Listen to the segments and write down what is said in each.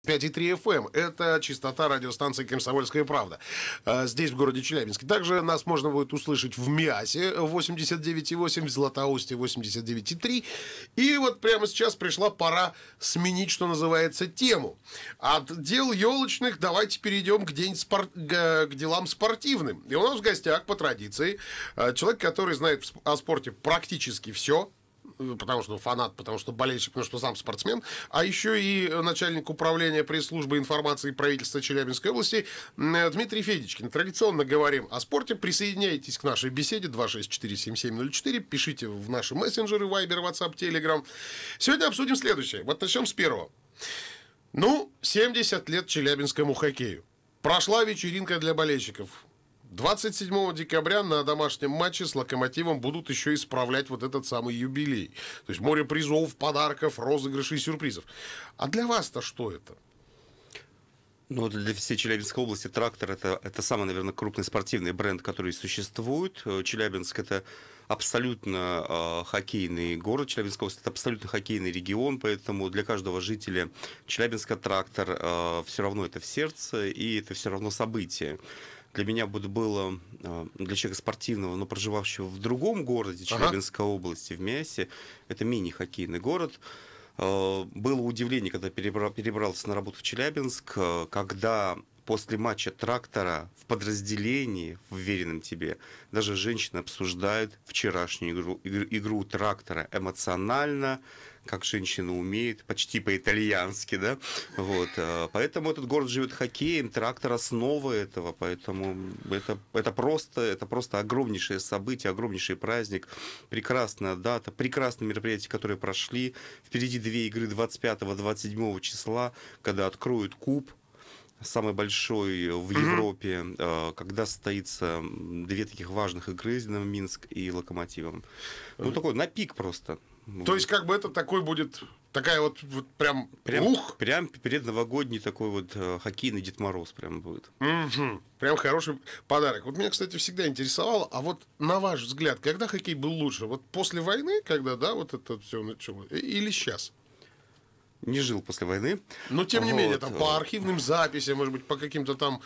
95,3 FM. Это частота радиостанции «Комсомольская правда». Здесь, в городе Челябинске. Также нас можно будет услышать в Миасе 89,8, в Златоусте 89,3. И вот прямо сейчас пришла пора сменить, что называется, тему. От дел елочных давайте перейдем к делам спортивным. И у нас в гостях, по традиции, человек, который знает о спорте практически все. Потому что фанат, потому что болельщик, потому что сам спортсмен, а еще и начальник управления пресс-службы информации правительства Челябинской области Дмитрий Федичкин. Традиционно говорим о спорте. Присоединяйтесь к нашей беседе 264-7704. Пишите в наши мессенджеры Viber, WhatsApp, Telegram. Сегодня обсудим следующее. Вот начнем с первого. 70 лет челябинскому хоккею. Прошла вечеринка для болельщиков. 27 декабря на домашнем матче с «Локомотивом» будут еще исправлять вот этот самый юбилей. То есть море призов, подарков, розыгрышей и сюрпризов. А для вас-то что это? Ну, для всей Челябинской области «Трактор» это самый, наверное, крупный спортивный бренд, который существует. Челябинск – это абсолютно хоккейный город, Челябинская область – это абсолютно хоккейный регион, поэтому для каждого жителя Челябинска «Трактор» все равно это в сердце, и это все равно событие. Для меня было, для человека спортивного, но проживавшего в другом городе Челябинской области, в Миасе, это мини-хоккейный город. Было удивление, когда перебрался на работу в Челябинск, когда после матча «Трактора» в подразделении, вверенном тебе, даже женщины обсуждают вчерашнюю игру «Трактора» эмоционально, как женщина умеет, почти по-итальянски, да, вот, поэтому этот город живет хоккеем, «Трактор» основа этого, поэтому это просто огромнейшее событие, огромнейший праздник, прекрасная дата, прекрасные мероприятия, которые прошли, впереди две игры 25-27 числа, когда откроют куб, самый большой в Европе, когда состоится две таких важных игры с «Динамо Минск» и «Локомотивом». Ну, такой на пик просто. То есть, как бы это такой будет, такая вот прям Прям предновогодний такой вот хоккейный Дед Мороз прям будет. Прям хороший подарок. Вот меня, кстати, всегда интересовало, а вот на ваш взгляд, когда хоккей был лучше? Вот после войны, когда, да, вот это все началось, или сейчас? Не жил после войны. Но, тем не менее, там по архивным записям, может быть, по каким-то там...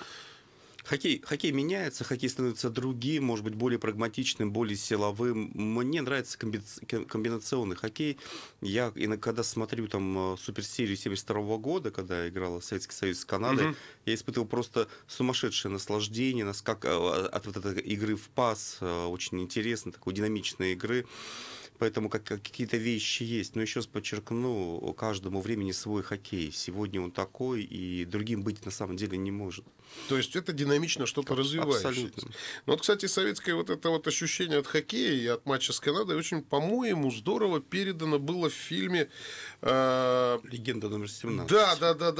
Хоккей меняется, хоккей становится другим, может быть, более прагматичным, более силовым. Мне нравится комбинационный хоккей. Я когда смотрю там суперсерию 1972 года, когда играла Советский Союз с Канадой, я испытывал просто сумасшедшее наслаждение от вот этой игры в пас, очень интересно, такой динамичной игры. Поэтому какие-то вещи есть. Но еще раз подчеркну, каждому времени свой хоккей. Сегодня он такой, и другим быть на самом деле не может. То есть это динамично что-то развивающееся. Абсолютно. Ну вот, кстати, советское вот это вот ощущение от хоккея и от матча с Канадой очень, по-моему, здорово передано было в фильме «Легенда номер 17».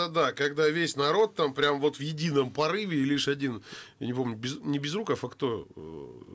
Да. Когда весь народ там прям вот в едином порыве, и лишь один, я не помню, не Безруков, а кто?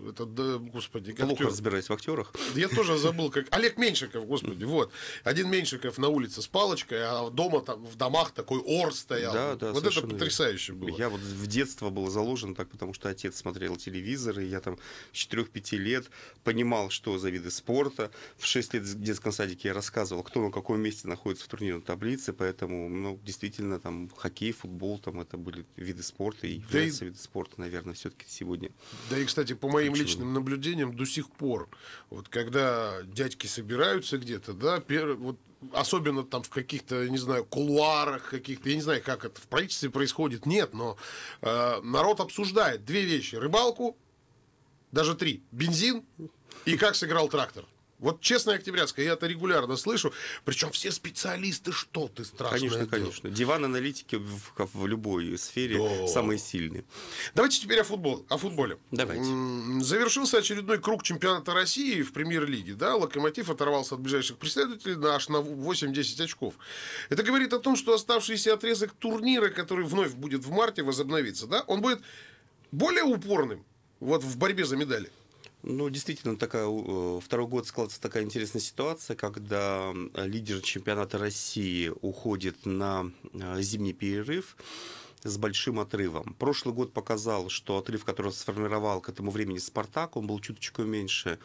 Это, да, господи, плохо актер. Разбираюсь в актерах. Я тоже забыл, как Олег Меньшиков, господи, вот. Один Меньшиков на улице с палочкой, а дома там в домах такой ор стоял. Да, вот это потрясающе было. Я вот в детство был заложен так, потому что отец смотрел телевизор, и я там с 4-5 лет понимал, что за виды спорта. В 6 лет в детском садике я рассказывал, кто на каком месте находится в турнирной таблице, поэтому, действительно, там хоккей, футбол, там это были виды спорта, и являются виды спорта, наверное, все-таки сегодня. Да и, кстати, по моим личным наблюдениям до сих пор, вот когда дядьки собираются где-то, да, вот особенно там в каких-то, не знаю, кулуарах каких-то, я не знаю, как это в правительстве происходит, нет, но народ обсуждает две вещи: рыбалку, даже три: бензин и как сыграл «Трактор». Вот честная октябрятская, я это регулярно слышу. Причем все специалисты, что ты страшное. Конечно. Диван-аналитики в любой сфере самые сильные. Давайте теперь о футболе. Давайте. Завершился очередной круг чемпионата России в премьер-лиге. Да? «Локомотив» оторвался от ближайших преследователей аж на 8-10 очков. Это говорит о том, что оставшийся отрезок турнира, который вновь будет в марте, возобновится, да? Он будет более упорным вот в борьбе за медали. Действительно, второй год складывается такая интересная ситуация, когда лидер чемпионата России уходит на зимний перерыв с большим отрывом. Прошлый год показал, что отрыв, который сформировал к этому времени «Спартак», он был чуточку меньше.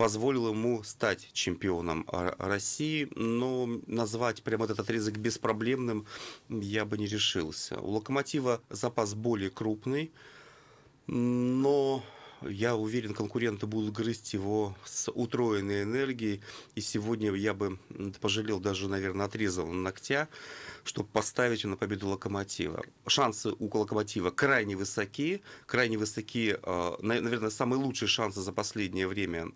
позволил ему стать чемпионом России, но назвать прямо этот отрезок беспроблемным я бы не решился. У «Локомотива» запас более крупный, но я уверен, конкуренты будут грызть его с утроенной энергией. И сегодня я бы пожалел, даже, наверное, отрезал ногтя, чтобы поставить на победу «Локомотива». Шансы у «Локомотива» крайне высоки. Крайне высоки, наверное, самые лучшие шансы за последнее время,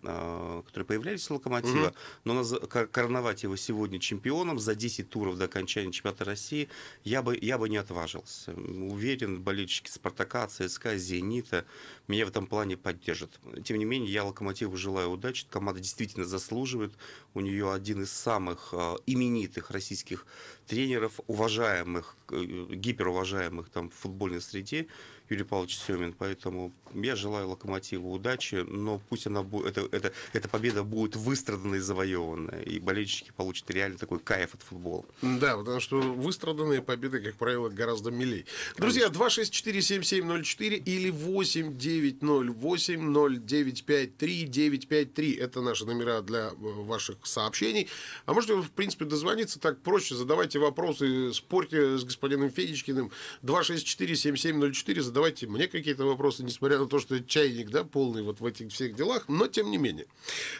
которые появлялись у «Локомотива». Но короновать его сегодня чемпионом за 10 туров до окончания чемпионата России я бы не отважился. Уверен, болельщики «Спартака», ЦСКА, «Зенита» меня в этом плане поддержат. Тем не менее, я «Локомотиву» желаю удачи. Команда действительно заслуживает. У нее один из самых именитых российских тренеров, уважаемых, гиперуважаемых там в футбольной среде, Юрий Павлович Семин. Поэтому я желаю «Локомотиву» удачи, но пусть эта победа будет выстраданной и завоеванной, и болельщики получат реально такой кайф от футбола. Да, потому что выстраданные победы, как правило, гораздо милее. Друзья, 264-7704 или 8908-0953-953. Это наши номера для ваших сообщений. А можете, в принципе, дозвониться так проще. Задавайте вопросы, спорьте с господином Федичкиным. 264-7704. Задавайте мне какие-то вопросы, несмотря на то, что чайник, да, полный вот в этих всех делах, но тем не менее.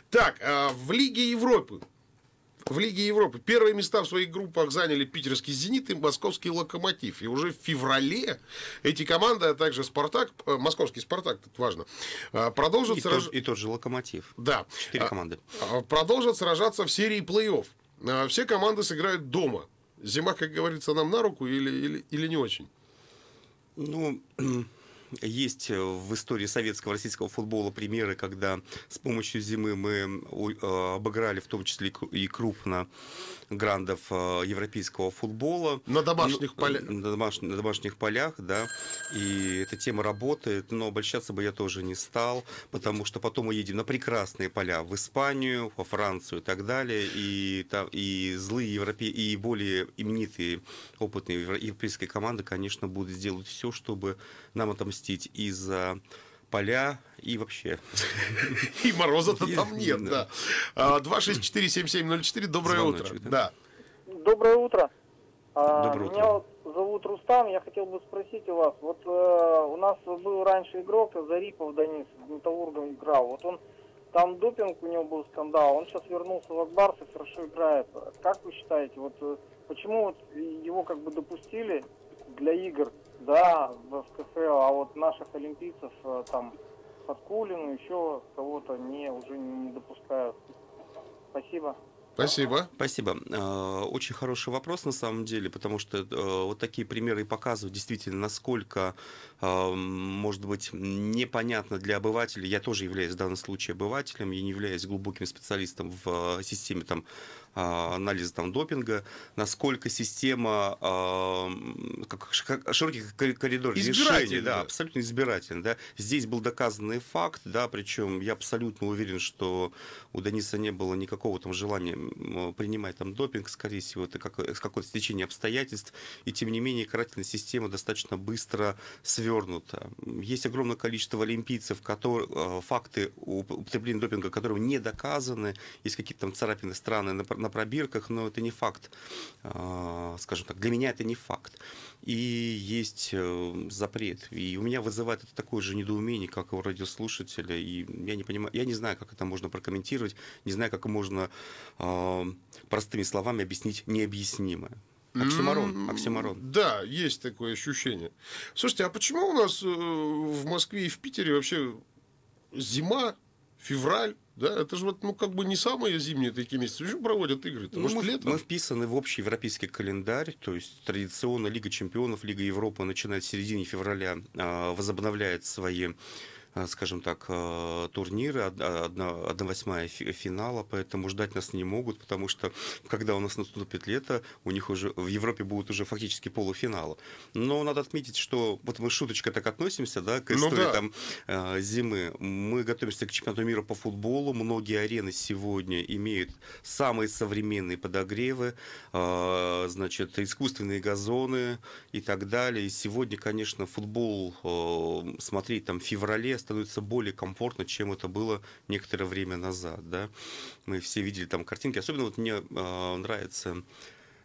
Так, в Лиге Европы. В Лиге Европы первые места в своих группах заняли питерский «Зенит» и московский «Локомотив». И уже в феврале эти команды, а также «Спартак», московский «Спартак», тут важно, продолжат сражаться... И тот же «Локомотив». Да. 4 команды. Продолжат сражаться в серии плей-офф. Все команды сыграют дома. Зима, как говорится, нам на руку или не очень? Ну, есть в истории советского российского футбола примеры, когда с помощью зимы мы обыграли в том числе и крупно грандов европейского футбола. На домашних полях. На домашних полях, да. И эта тема работает, но обольщаться бы я тоже не стал, потому что потом мы едем на прекрасные поля в Испанию, во Францию и так далее. И злые и более именитые, опытные европейские команды, конечно, будут сделать все, чтобы нам отомстить и за поля, и вообще. И мороза-то там нет, да. 264-7704, доброе утро. Да. Доброе утро. Доброе утро. Меня зовут Рустам, я хотел бы спросить у вас. Вот у нас был раньше игрок, Зарипов Денис, с Металлургом играл. Вот он, там допинг, у него был скандал, он сейчас вернулся в Акбарс и хорошо играет. Как вы считаете, вот почему вот его как бы допустили для игр, да, в СКФЛ, а вот наших олимпийцев там Подкулину, еще кого-то уже не допускают? Спасибо. Спасибо. Спасибо. Очень хороший вопрос на самом деле, потому что вот такие примеры и показывают действительно, насколько, может быть, непонятно для обывателя. Я тоже являюсь в данном случае обывателем, я не являюсь глубоким специалистом в системе там анализа там допинга, насколько система как широкий коридор решений, да, абсолютно избирательный, да. Здесь был доказанный факт, да, причем я абсолютно уверен, что у Дениса не было никакого там желания принимать там допинг, скорее всего, это какое-то стечение обстоятельств, и тем не менее карательная система достаточно быстро свернута. Есть огромное количество олимпийцев, факты употребления допинга, которые не доказаны, есть какие-то там царапины странные на пробирках, но это не факт, скажем так, для меня это не факт. И есть запрет. И у меня вызывает это такое же недоумение, как и у радиослушателя. И я не понимаю, я не знаю, как это можно прокомментировать, не знаю, как можно простыми словами объяснить необъяснимое. Оксюморон. Да, есть такое ощущение. Слушайте, а почему у нас в Москве и в Питере вообще зима, февраль? Да, это же вот, как бы не самые зимние такие месяцы. Почему проводят игры? Мы вписаны в общий европейский календарь, то есть традиционно Лига чемпионов, Лига Европы начинает в середине февраля, возобновляет свои, скажем так, турниры, 1/8 финала, поэтому ждать нас не могут, потому что когда у нас наступит лето, у них уже в Европе будут уже фактически полуфиналы. Но надо отметить, что вот мы шуточкой так относимся, да, к истории там зимы. Мы готовимся к чемпионату мира по футболу, многие арены сегодня имеют самые современные подогревы, значит, искусственные газоны и так далее. И сегодня, конечно, футбол смотреть там в феврале становится более комфортно, чем это было некоторое время назад. Да? Мы все видели там картинки. Особенно вот мне нравится...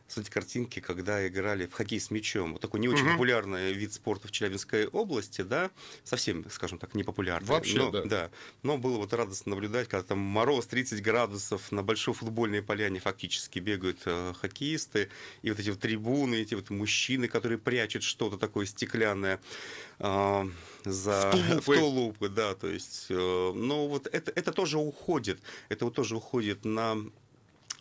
Кстати, картинки, когда играли в хоккей с мячом. Вот такой не очень популярный вид спорта в Челябинской области, да, совсем, скажем так, непопулярный. Вообще, да. Но было вот радостно наблюдать, когда там мороз 30 градусов, на большой футбольной поляне фактически бегают хоккеисты, и вот эти вот трибуны, эти вот мужчины, которые прячут что-то такое стеклянное в тулупы, да, то есть, но вот это тоже уходит,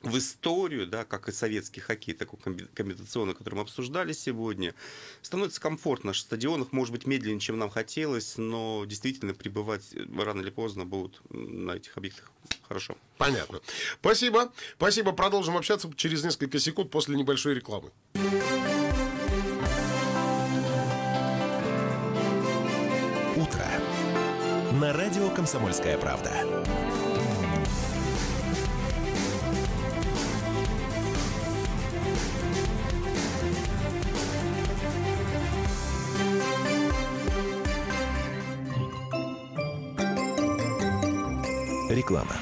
в историю, да, как и советский хоккей, такой комбинационный, который мы обсуждали сегодня. Становится комфортно. В стадионах, может быть, медленнее, чем нам хотелось, но действительно пребывать рано или поздно будут на этих объектах хорошо. Понятно. Спасибо. Спасибо. Продолжим общаться через несколько секунд после небольшой рекламы. Утро. На радио «Комсомольская правда». Реклама.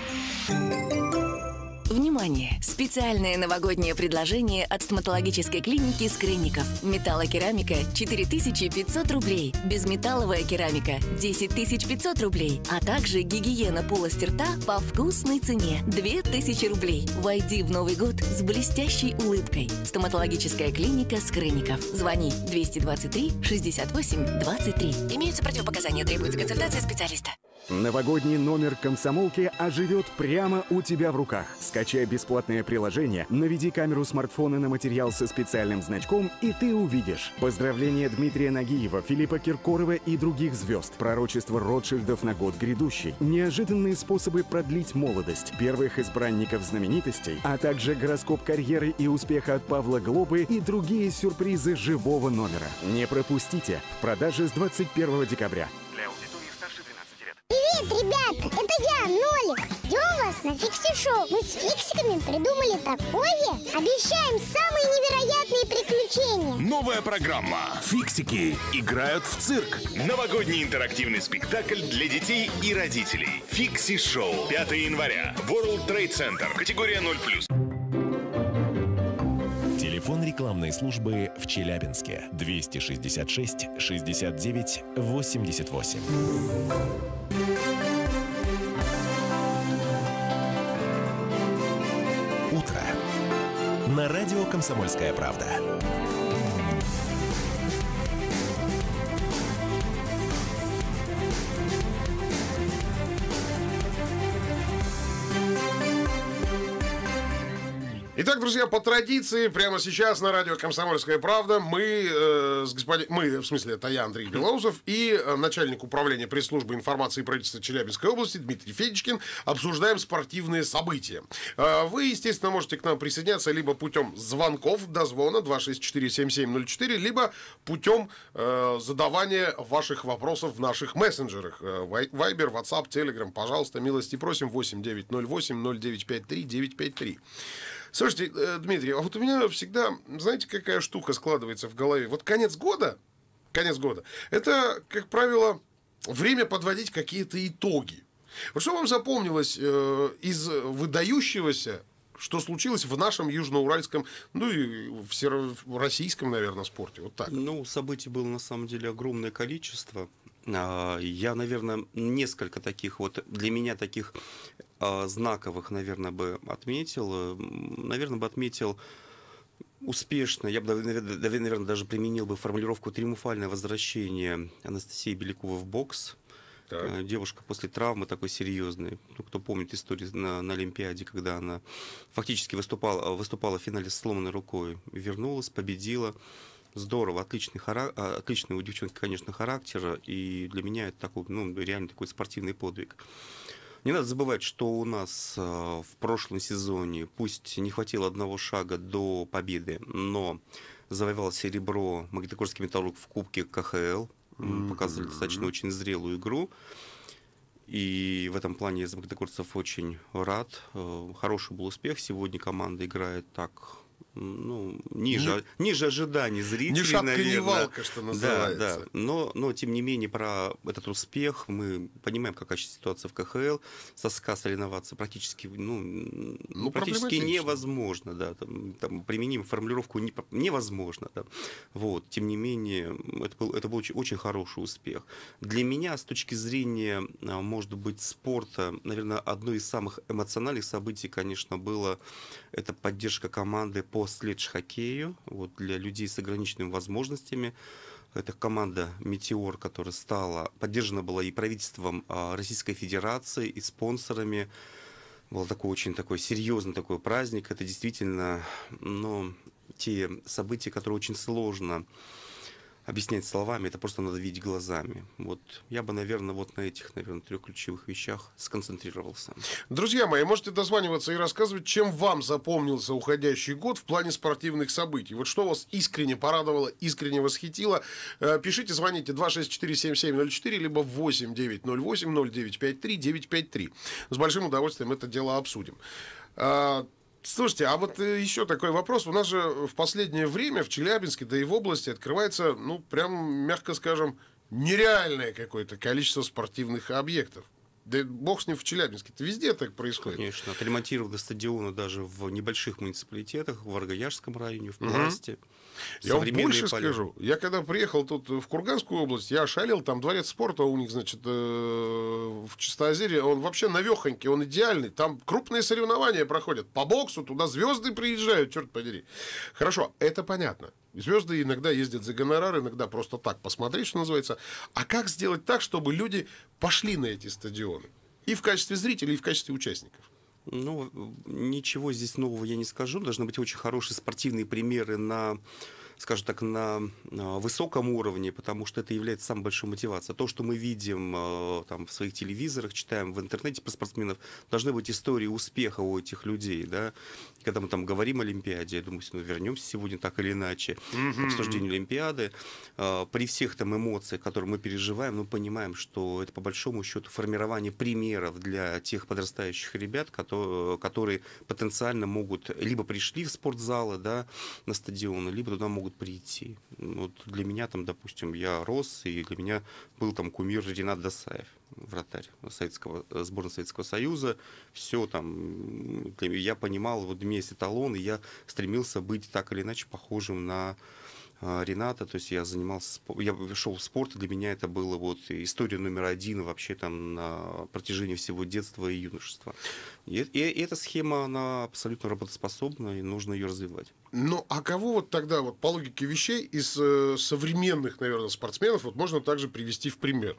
Внимание! Специальное новогоднее предложение от стоматологической клиники Скрынников. Металлокерамика 4500 рублей. Безметалловая керамика 10500 рублей. А также гигиена полости рта по вкусной цене 2000 рублей. Войди в Новый год с блестящей улыбкой. Стоматологическая клиника Скрынников. Звони 223 68 23. Имеются противопоказания, требуется консультация специалиста. Новогодний номер «Комсомолки» оживет прямо у тебя в руках. Скачай бесплатное приложение, наведи камеру смартфона на материал со специальным значком, и ты увидишь поздравления Дмитрия Нагиева, Филиппа Киркорова и других звезд, пророчество Ротшильдов на год грядущий, неожиданные способы продлить молодость, первых избранников знаменитостей, а также гороскоп карьеры и успеха от Павла Глобы и другие сюрпризы живого номера. Не пропустите. В продаже с 21 декабря. Привет, ребята! Это я, Нолик. Ждем вас на Фикси-шоу. Мы с фиксиками придумали такое. Обещаем самые невероятные приключения. Новая программа. Фиксики играют в цирк. Новогодний интерактивный спектакль для детей и родителей. Фикси-шоу. 5 января. World Trade Center. Категория 0+. Телефон рекламной службы в Челябинске 266 69 88. Утро. На радио «Комсомольская правда». Итак, друзья, по традиции, прямо сейчас на радио «Комсомольская правда» мы, в смысле, это я, Андрей Белоусов, и начальник управления пресс-службы информации правительства Челябинской области Дмитрий Федичкин обсуждаем спортивные события. Вы, естественно, можете к нам присоединяться либо путем звонков, дозвона 264-7704, либо путем задавания ваших вопросов в наших мессенджерах. Вайбер, WhatsApp, Telegram, пожалуйста, милости просим, 8908-0953-953. Слушайте, Дмитрий, а вот у меня всегда, знаете, какая штука складывается в голове? Вот конец года, это, как правило, время подводить какие-то итоги. Вот что вам запомнилось из выдающегося, что случилось в нашем южноуральском, ну и в российском, наверное, спорте? Вот так. Ну, событий было на самом деле огромное количество. Я, наверное, несколько таких вот, для меня таких знаковых, наверное, бы отметил. Наверное, бы отметил успешно, я бы, наверное, даже применил бы формулировку «триумфальное возвращение» Анастасии Беляковой в бокс. Так. Девушка после травмы такой серьезной. Ну, кто помнит историю на Олимпиаде, когда она фактически выступала в финале с сломанной рукой. Вернулась, победила. Здорово, отличный у девчонки, конечно, характер, и для меня это такой, реально такой спортивный подвиг. Не надо забывать, что у нас в прошлом сезоне, пусть не хватило одного шага до победы, но завоевал серебро Магнитогорский Металлург в Кубке КХЛ, показывали достаточно очень зрелую игру. И в этом плане я за магнитогорцев очень рад. Хороший был успех. Сегодня команда играет так ниже ожиданий зрителей, ни шатка, наверное. ни валка, что называется. Да. Но, тем не менее, про этот успех мы понимаем, какая сейчас ситуация в КХЛ. Со СКА соревноваться практически, практически невозможно. Да, там применим формулировку невозможно. Да. Вот, тем не менее, это был очень хороший успех. Для меня, с точки зрения, может быть, спорта, наверное, одно из самых эмоциональных событий, конечно, было это поддержка команды по следж-хоккею, вот, для людей с ограниченными возможностями. Это команда «Метеор», которая поддержана была и правительством Российской Федерации, и спонсорами. Был очень серьезный такой праздник. Это действительно те события, которые очень сложно объяснять словами, это просто надо видеть глазами. Вот я бы, наверное, на этих, 3 ключевых вещах сконцентрировался. Друзья мои, можете дозваниваться и рассказывать, чем вам запомнился уходящий год в плане спортивных событий. Вот что вас искренне порадовало, искренне восхитило. Пишите, звоните 264-7704, либо 8908-0953-953. С большим удовольствием это дело обсудим. Слушайте, а вот еще такой вопрос. У нас же в последнее время в Челябинске, да и в области открывается, прям, мягко скажем, нереальное какое-то количество спортивных объектов. Да бог с ним в Челябинске. Это везде так происходит. Конечно. Отремонтировали стадионы даже в небольших муниципалитетах, в Аргаяшском районе, в Пласте. Я вам больше скажу. Я когда приехал тут в Курганскую область, я ошалел, там дворец спорта у них, в Чистоозере, он вообще навехонький, он идеальный. Там крупные соревнования проходят. По боксу туда звезды приезжают, черт подери. Хорошо, это понятно. Звезды иногда ездят за гонорар, иногда просто так посмотреть, что называется. А как сделать так, чтобы люди пошли на эти стадионы? И в качестве зрителей, и в качестве участников. Ничего здесь нового я не скажу. Должны быть очень хорошие спортивные примеры на высоком уровне, потому что это является самой большой мотивацией. То, что мы видим в своих телевизорах, читаем в интернете про спортсменов, должны быть истории успеха у этих людей. Да? Когда мы говорим о Олимпиаде, я думаю, вернемся сегодня так или иначе к обсуждению Олимпиады. При всех эмоциях, которые мы переживаем, мы понимаем, что это по большому счету формирование примеров для тех подрастающих ребят, которые потенциально могут либо пришли в спортзалы, да, на стадионы, либо туда могут прийти. Вот для меня допустим, я рос, и для меня был кумир Ринат Досаев, вратарь сборной Советского Союза. Все я понимал, для меня есть эталон, и я стремился быть так или иначе похожим на Рената. То есть я шел в спорт, и для меня это было история номер 1 вообще на протяжении всего детства и юношества. И эта схема, она абсолютно работоспособна, и нужно ее развивать. А кого тогда, по логике вещей, из современных, наверное, спортсменов можно также привести в пример?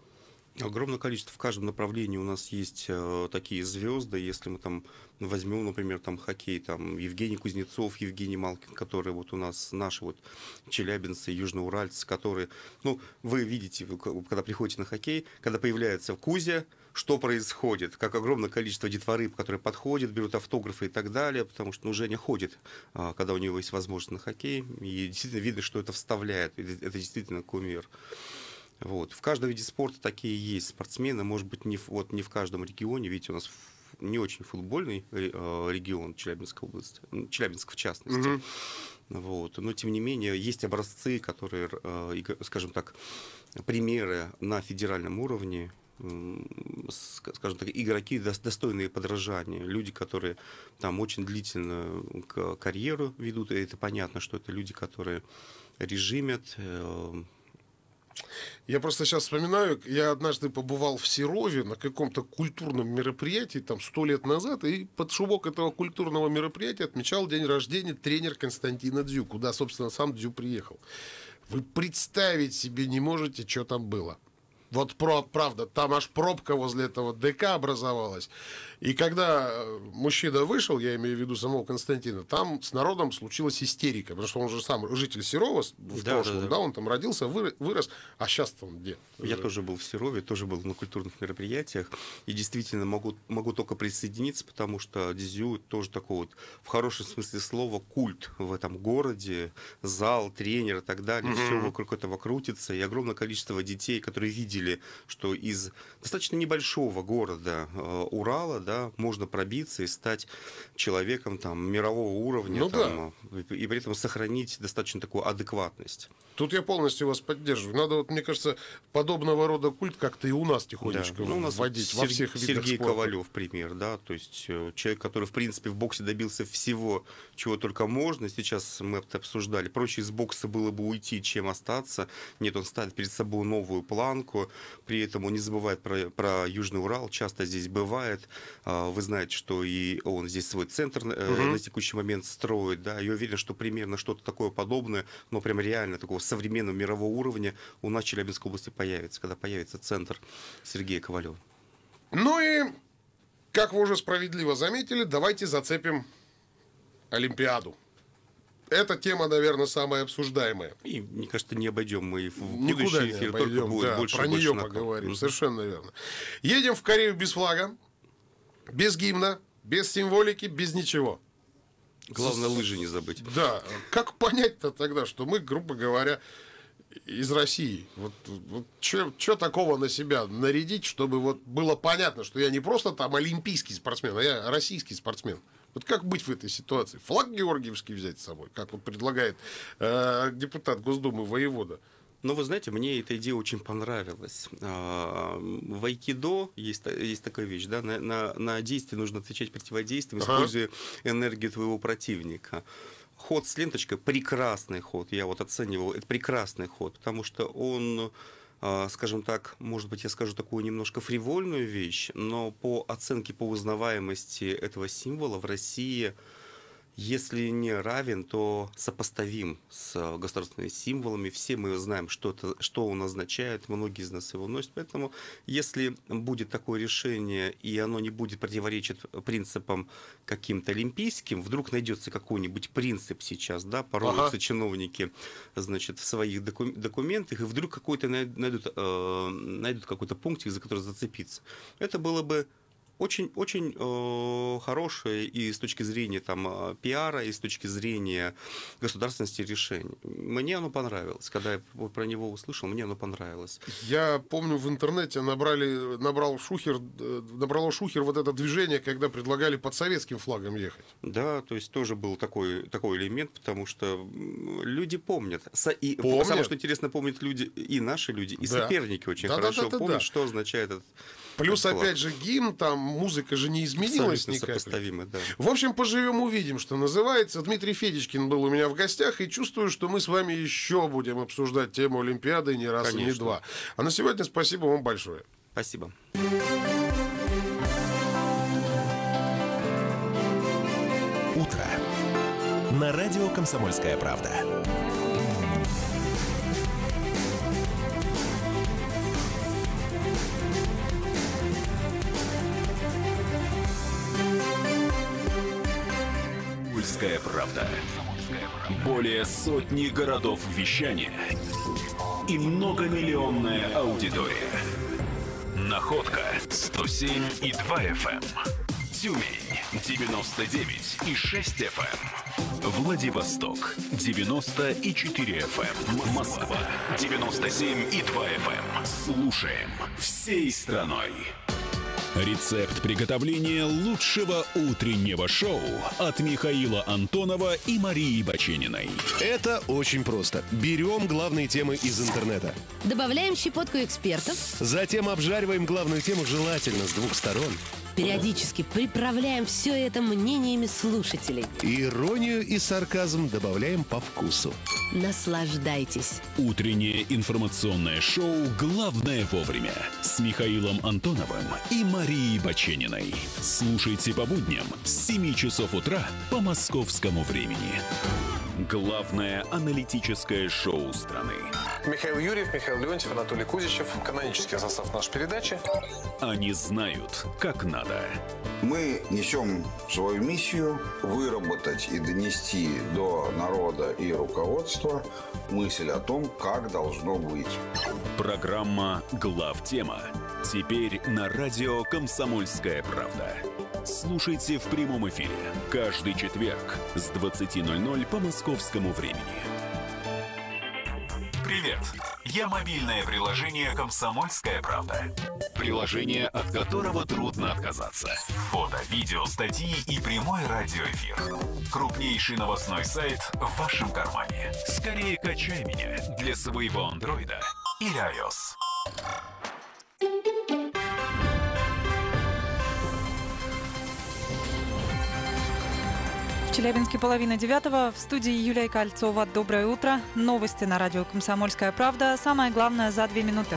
Огромное количество. В каждом направлении у нас есть такие звезды. Если мы возьмем, например, хоккей, Евгений Кузнецов, Евгений Малкин, которые у нас, наши челябинцы, южноуральцы, которые, вы видите, когда приходите на хоккей, когда появляется Кузя, что происходит, как огромное количество детворы, которые подходят, берут автографы и так далее, потому что Женя ходит, когда у него есть возможность на хоккей, и действительно видно, что это вставляет, это действительно кумир. В каждом виде спорта такие есть спортсмены, может быть, не в каждом регионе, видите, у нас не очень футбольный регион Челябинской области, Челябинск в частности. Но тем не менее есть образцы, которые, скажем так, примеры на федеральном уровне, скажем так, игроки достойные подражания, люди, которые очень длительную карьеру ведут, и это понятно, что это люди, которые режимят. Я просто сейчас вспоминаю, я однажды побывал в Серове на каком-то культурном мероприятии, 100 лет назад, и под шумок этого культурного мероприятия отмечал день рождения тренер Константина Дзю, куда, собственно, сам Дзю приехал. Вы представить себе не можете, что там было. Правда, там аж пробка возле этого ДК образовалась. И когда мужчина вышел, я имею в виду самого Константина, там с народом случилась истерика, потому что он же сам житель Серова в прошлом, да, он там родился, вырос, а сейчас-то он где? Я тоже был в Серове, тоже был на культурных мероприятиях, и действительно могу только присоединиться, потому что Дзю тоже такой в хорошем смысле слова культ в этом городе, зал, тренер и так далее, все вокруг этого крутится, и огромное количество детей, которые видели, что из достаточно небольшого города Урала, да, можно пробиться и стать человеком там мирового уровня, Ну там, и при этом сохранить достаточно такую адекватность. Тут я полностью вас поддерживаю. Надо, вот, мне кажется, подобного рода культ как-то и у нас тихонечко Ну, у нас вводить во всех видах Сергей спорта. Ковалев, пример, да, то есть человек, который, в принципе, в боксе добился всего, чего только можно. Сейчас мы это обсуждали. Проще из бокса было бы уйти, чем остаться. Нет, он ставит перед собой новую планку, при этом он не забывает про Южный Урал, часто здесь бывает. Вы знаете, что и он здесь свой центр на текущий момент строит, да, я уверен, что примерно что-то такое подобное, но прям реально такого современного мирового уровня у нас в Челябинской области появится, когда появится центр Сергея Ковалева. Ну и, как вы уже справедливо заметили, давайте зацепим Олимпиаду. Эта тема, наверное, самая обсуждаемая. И, мне кажется, не обойдем мы и в Никуда будущий не эфир, обойдем, только будет да, больше про и больше нее накала. поговорим, совершенно верно. Едем в Корею без флага, без гимна, без символики, без ничего. Главное, лыжи не забыть. Да, как понять-то тогда, что мы, грубо говоря, из России? Вот что такого на себя нарядить, чтобы вот было понятно, что я не просто там олимпийский спортсмен, а я российский спортсмен? Вот как быть в этой ситуации? Флаг георгиевский взять с собой, как вот предлагает депутат Госдумы Воевода. Но вы знаете, мне эта идея очень понравилась. В айкидо есть такая вещь, да, на действие нужно отвечать противодействием, используя энергию твоего противника. Ход с ленточкой – прекрасный ход, я вот оценивал, это прекрасный ход, потому что он, скажем так, может быть, я скажу такую немножко фривольную вещь, но по оценке, по узнаваемости этого символа в России, если не равен, то сопоставим с государственными символами. Все мы знаем, что он означает, многие из нас его носят. Поэтому, если будет такое решение, и оно не будет противоречить принципам каким-то олимпийским, вдруг найдется какой-нибудь принцип сейчас, да, пороются чиновники, значит, в своих документах, и вдруг какой-то найдут какой-то пунктик, за который зацепиться. Это было бы очень-очень хорошее и с точки зрения там, пиара, и с точки зрения государственности решений. Мне оно понравилось. Когда я про него услышал, мне оно понравилось. Я помню, в интернете набрало шухер вот это движение, когда предлагали под советским флагом ехать. Да, то есть тоже был такой элемент, потому что люди помнят. И помнят. Самое, что интересно, помнят люди, и наши люди, и соперники очень хорошо помнят, что означает этот Плюс, флаг. опять же, гимн, там музыка же не изменилась Абсолютно ни капли. сопоставимы, да. В общем, поживем, увидим, что называется. Дмитрий Федичкин был у меня в гостях, и чувствую, что мы с вами еще будем обсуждать тему Олимпиады не раз и не два. А на сегодня спасибо вам большое. Спасибо. Утро. На радио «Комсомольская правда». «Комсомольская правда». Более сотни городов вещания и многомиллионная аудитория. Находка 107,2 FM. Тюмень 99,6 FM. Владивосток 90,4 FM. Москва 97,2 FM. Слушаем всей страной. Рецепт приготовления лучшего утреннего шоу от Михаила Антонова и Марии Бачениной. Это очень просто. Берем главные темы из интернета. Добавляем щепотку экспертов. Затем обжариваем главную тему желательно с двух сторон. Периодически приправляем все это мнениями слушателей. Иронию и сарказм добавляем по вкусу. Наслаждайтесь. Утреннее информационное шоу «Главное вовремя» с Михаилом Антоновым и Марией Бачениной. Слушайте по будням с 7 часов утра по московскому времени. Главное аналитическое шоу страны. Михаил Юрьев, Михаил Леонтьев, Анатолий Кузичев. Канонический состав нашей передачи. Они знают, как надо. Мы несем свою миссию выработать и донести до народа и руководства мысль о том, как должно быть. Программа «Главтема». Теперь на радио «Комсомольская правда». Слушайте в прямом эфире каждый четверг с 20:00 по московскому времени. Привет! Я мобильное приложение «Комсомольская правда». Приложение, от которого трудно отказаться. Фото, видео, статьи и прямой радиоэфир. Крупнейший новостной сайт в вашем кармане. Скорее качай меня для своего андроида или iOS. В Челябинске 8:30. В студии Юлия Кольцова. Доброе утро. Новости на радио «Комсомольская правда». Самое главное за 2 минуты.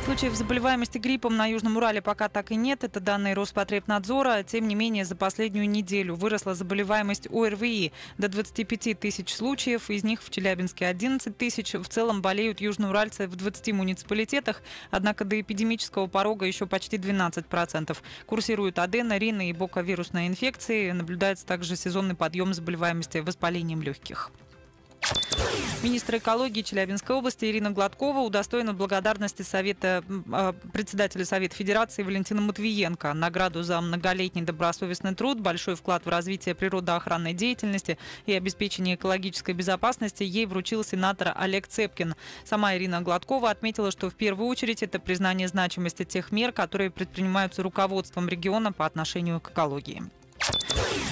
Случаев заболеваемости гриппом на Южном Урале пока так и нет. Это данные Роспотребнадзора. Тем не менее, за последнюю неделю выросла заболеваемость ОРВИ до 25 тысяч случаев. Из них в Челябинске 11 тысяч. В целом болеют южноуральцы в 20 муниципалитетах. Однако до эпидемического порога еще почти 12%. Курсируют адено, рино и боковирусные инфекции. Наблюдается также сезонный подъем заболеваемости воспалением легких. Министр экологии Челябинской области Ирина Гладкова удостоена благодарности председателя Совета Федерации Валентина Матвиенко. Награду за многолетний добросовестный труд, большой вклад в развитие природоохранной деятельности и обеспечение экологической безопасности ей вручил сенатор Олег Цепкин. Сама Ирина Гладкова отметила, что в первую очередь это признание значимости тех мер, которые предпринимаются руководством региона по отношению к экологии.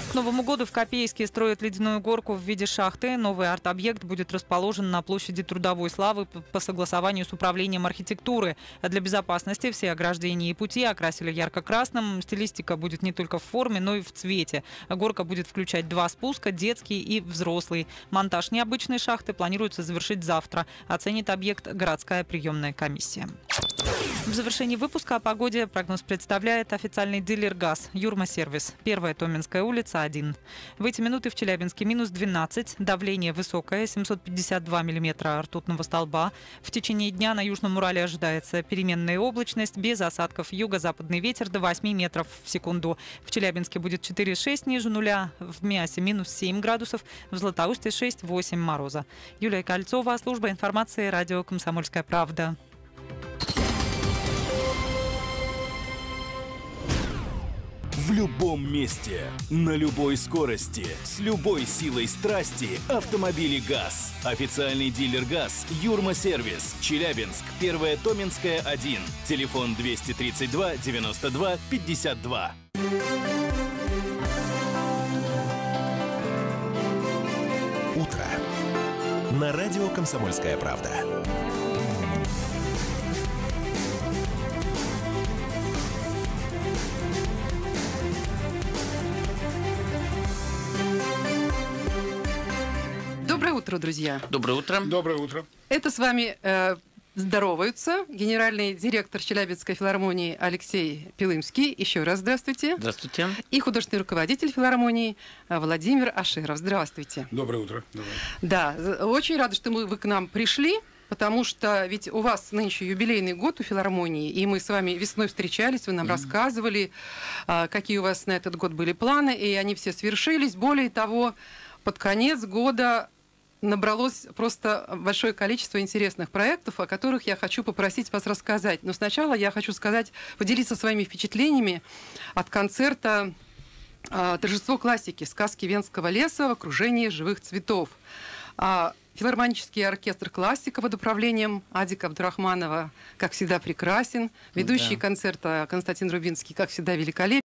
К Новому году в Копейске строят ледяную горку в виде шахты. Новый арт-объект будет расположен на площади Трудовой Славы по согласованию с управлением архитектуры. А для безопасности все ограждения и пути окрасили ярко-красным. Стилистика будет не только в форме, но и в цвете. Горка будет включать 2 спуска, детский и взрослый. Монтаж необычной шахты планируется завершить завтра. Оценит объект городская приемная комиссия. В завершении выпуска о погоде прогноз представляет официальный дилер ГАЗ «Юрмасервис». 1-я Томинская улица, 1. В эти минуты в Челябинске -12, давление высокое, 752 миллиметра ртутного столба. В течение дня на Южном Урале ожидается переменная облачность, без осадков. Юго-западный ветер до 8 метров в секунду. В Челябинске будет 4,6 ниже нуля, в Миасе -7 градусов, в Златоусте 6-8 мороза. Юлия Кольцова, служба информации, радио «Комсомольская правда». В любом месте, на любой скорости, с любой силой страсти автомобили ГАЗ. Официальный дилер ГАЗ «Юрмасервис». Челябинск, 1-я Томинская, 1. Телефон 232 92 52. Утро. На радио «Комсомольская правда». Доброе утро, друзья. Доброе утро. Доброе утро. Это с вами здороваются генеральный директор Челябинской филармонии Алексей Пилымский. Еще раз здравствуйте. Здравствуйте. И художественный руководитель филармонии Владимир Аширов. Здравствуйте. Доброе утро. Да, очень рада, что вы к нам пришли. Потому что ведь у вас нынче юбилейный год у филармонии, и мы с вами весной встречались, вы нам рассказывали, какие у вас на этот год были планы, и они все свершились. Более того, под конец года набралось просто большое количество интересных проектов, о которых я хочу попросить вас рассказать. Но сначала я хочу поделиться своими впечатлениями от концерта «Торжество классики. Сказки Венского леса в окружении живых цветов». Филармонический оркестр «Классика» под управлением Адика Абдурахманова, как всегда, прекрасен. Ведущий концерта Константин Рубинский, как всегда, великолепен.